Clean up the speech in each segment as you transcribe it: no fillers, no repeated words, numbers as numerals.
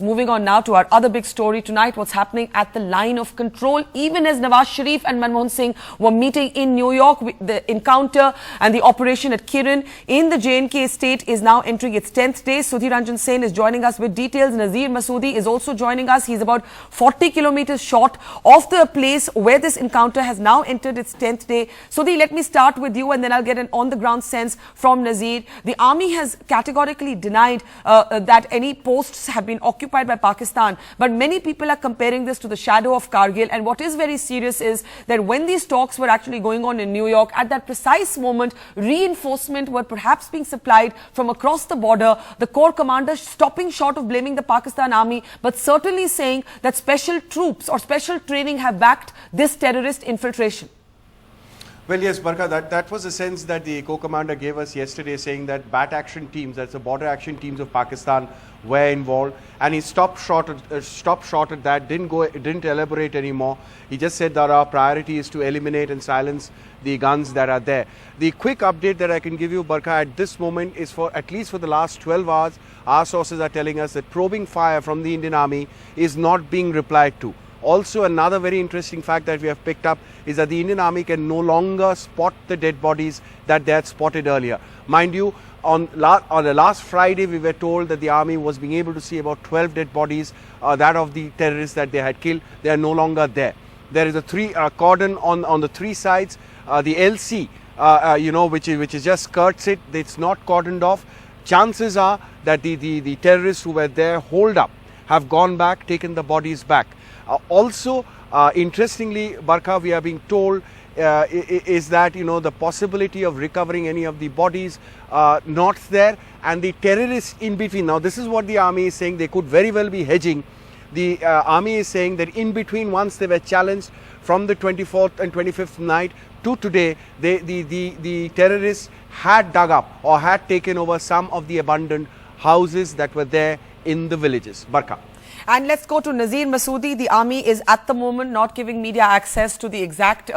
Moving on now to our other big story tonight, what's happening at the line of control. Even as Nawaz Sharif and Manmohan Singh were meeting in New York, the encounter and the operation at Keran in the J&K state is now entering its 10th day. Sudhir Ranjan Sen is joining us with details. Nazir Masoodi is also joining us. He's about 40 kilometers short of the place where this encounter has now entered its 10th day. Sudhir, let me start with you and then I'll get an on-the-ground sense from Nazir. The army has categorically denied that any posts have been occupied by Pakistan, but many people are comparing this to the shadow of Kargil. And what is very serious is that when these talks were actually going on in New York, at that precise moment, reinforcement were perhaps being supplied from across the border. The Corps commander stopping short of blaming the Pakistan army, but certainly saying that special troops or special training have backed this terrorist infiltration. Well, yes, Barka, that was the sense that the co-commander gave us yesterday, saying that BAT action teams, that's the border action teams of Pakistan, were involved, and he stopped short at that, didn't elaborate anymore. He just said that our priority is to eliminate and silence the guns that are there. The quick update that I can give you, Barka, at this moment is for at least for the last 12 hours, our sources are telling us that probing fire from the Indian Army is not being replied to. Also, another very interesting fact that we have picked up is that the Indian Army can no longer spot the dead bodies that they had spotted earlier. Mind you, on the last Friday, we were told that the Army was being able to see about 12 dead bodies, that of the terrorists that they had killed. They are no longer there. There is a cordon on the three sides. The LC, which is just skirts it, it's not cordoned off. Chances are that the terrorists who were there holed up have gone back, taken the bodies back. Also, interestingly, Barka, we are being told is that the possibility of recovering any of the bodies not there, and the terrorists in between. Now, this is what the army is saying. They could very well be hedging. The army is saying that in between, once they were challenged from the 24th and 25th night to today, the terrorists had dug up or had taken over some of the abandoned houses that were there in the villages. Barka. And let's go to Nazir Masoodi. The army is at the moment not giving media access to the exact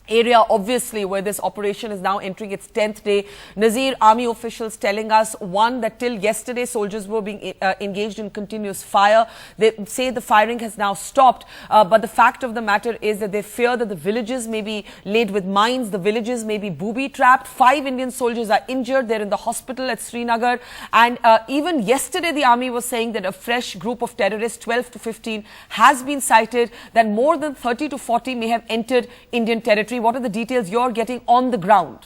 area, obviously, where this operation is now entering its 10th day. Nazir, army officials telling us, one, that till yesterday soldiers were being engaged in continuous fire. They say the firing has now stopped, but the fact of the matter is that they fear that the villages may be laid with mines, the villages may be booby-trapped. 5 Indian soldiers are injured. They're in the hospital at Srinagar. And even yesterday, the army was saying that a fresh group of terrorists, 12 to 15, has been sighted, that more than 30 to 40 may have entered Indian territory. What are the details you're getting on the ground?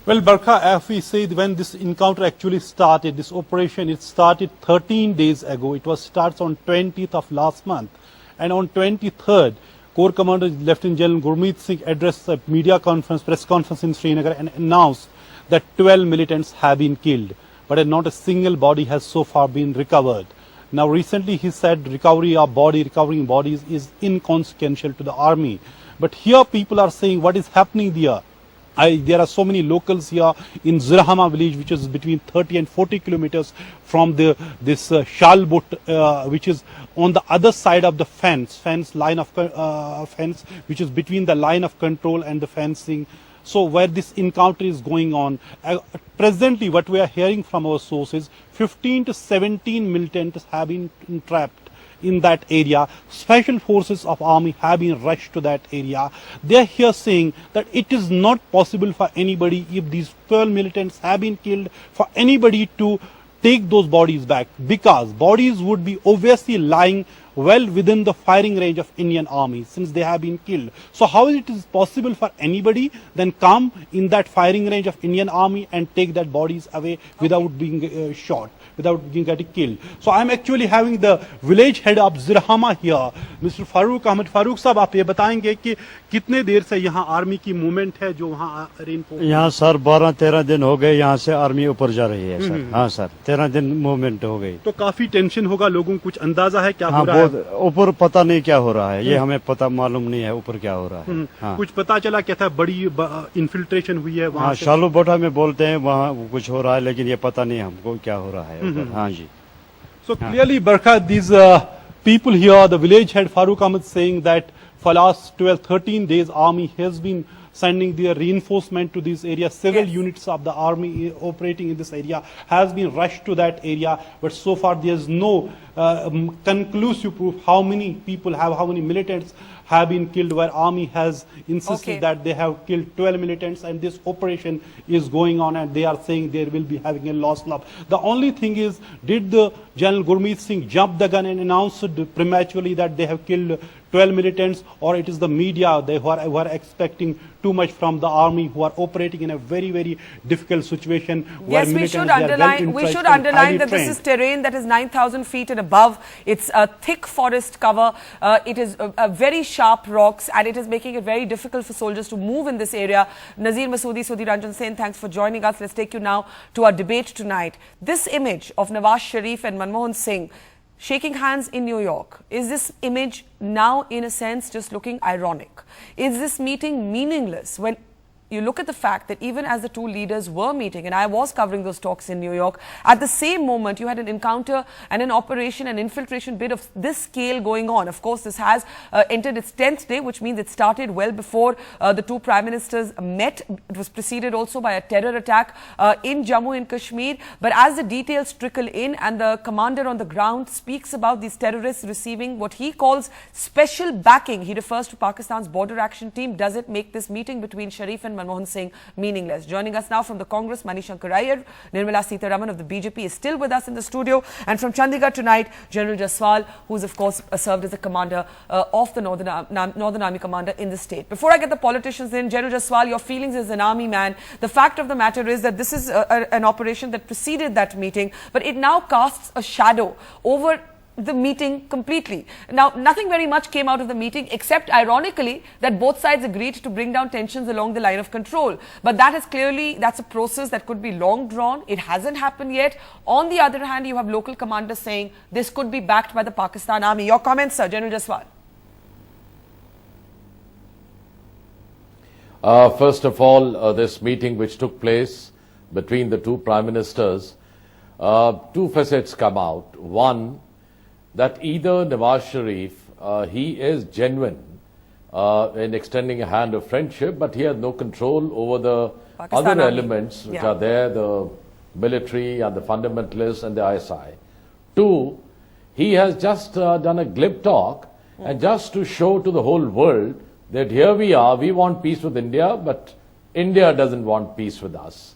Well, Barka, as we said, when this encounter actually started, this operation, it started 13 days ago. It starts on 20th of last month. And on 23rd, Corps Commander Lieutenant General Gurmeet Singh addressed a press conference in Srinagar and announced that 12 militants have been killed, but not a single body has so far been recovered. Now, recently he said recovering bodies is inconsequential to the army. But here people are saying what is happening there. There are so many locals here in Zirahama village, which is between 30 and 40 kilometers from this Shalbut, which is on the other side of the fence line of fence, which is between the line of control and the fencing. So where this encounter is going on, presently what we are hearing from our sources, 15 to 17 militants have been trapped in that area. Special forces of army have been rushed to that area. They are here saying that it is not possible for anybody, if these 12 militants have been killed, for anybody to take those bodies back, because bodies would be obviously lying well within the firing range of Indian army since they have been killed. So how it is possible for anybody then come in that firing range of Indian army and take that bodies away without being shot, without getting killed? So I am actually having the village head of Zirahama here, Mr. Farooq Ahmed. Farooq साहब, आप ये बताएंगे कि कितने देर से यहाँ army की movement है जो वहाँ रेनफोर्स? यहाँ सर 12-13 दिन हो गए यहाँ से आर्मी ऊपर जा रही है सर। हाँ सर, 13 दिन मूवमेंट हो गई। तो काफी टेंशन होगा लोगों को, कुछ अंदाजा है क्या हो रहा है? ऊपर पता नहीं क्या हो रहा है, ये हमें पता मालूम नहीं है ऊपर क्या हो रहा है। हाँ। कुछ पता चला क्या था, बड़ी इन्फिल्ट्रेशन हुई है वहाँ? शालू बोटा में बोलते हैं वहाँ कुछ हो रहा है, लेकिन ये पता नहीं हमको क्या हो रहा है। हाँ जी। So clearly, Barka, these people here, the village head Farooq Ahmed saying that for last 12-13 days, army has been sending their reinforcement to this area. Several Yes. units of the army operating in this area has been rushed to that area, but so far there is no conclusive proof how many people how many militants have been killed, where army has insisted Okay. that they have killed 12 militants, and this operation is going on, and they are saying they will be having a lost love. The only thing is, did the General Gurmeet Singh jump the gun and announce prematurely that they have killed 12 militants, or it is the media who are expecting too much from the army, who are operating in a very, very difficult situation where Yes, we militants should they are underline. We well-entrenched should and underline highly that this trained. is terrain that is 9,000 feet and above. It's a thick forest cover. It is very sharp rocks, and it is making it very difficult for soldiers to move in this area. Nazir Masoodi, Sudhir Ranjan Sen, thanks for joining us. Let's take you now to our debate tonight. This image of Nawaz Sharif and Manmohan Singh shaking hands in New York, is this image now in a sense just looking ironic? Is this meeting meaningless when you look at the fact that even as the two leaders were meeting, and I was covering those talks in New York, at the same moment you had an encounter and an operation, an infiltration bid of this scale going on. Of course, this has entered its 10th day, which means it started well before the two prime ministers met. It was preceded also by a terror attack in Jammu and Kashmir. But as the details trickle in and the commander on the ground speaks about these terrorists receiving what he calls special backing, he refers to Pakistan's border action team. Does it make this meeting between Sharif and Manmohan Singh meaningless? Joining us now from the Congress, Manishankar Iyer, Nirmala Sitharaman of the BJP is still with us in the studio, and from Chandigarh tonight, General Jaswal, who is of course served as the commander of the Northern Army commander in the state. Before I get the politicians in, General Jaswal, your feelings as an army man. The fact of the matter is that this is an operation that preceded that meeting, but it now casts a shadow over the meeting completely. Now, nothing very much came out of the meeting, except ironically that both sides agreed to bring down tensions along the line of control. But that is clearly, that's a process that could be long drawn. It hasn't happened yet. On the other hand, you have local commanders saying this could be backed by the Pakistan army. Your comments, sir, General Jaswal. First of all, this meeting which took place between the two prime ministers, two facets come out. One, that either Nawaz Sharif, he is genuine in extending a hand of friendship, but he has no control over the Pakistan other army. elements which Yeah. are there, the military and the fundamentalists and the ISI. Two, he has just done a glib talk, and just to show to the whole world that here we are, we want peace with India, but India doesn't want peace with us.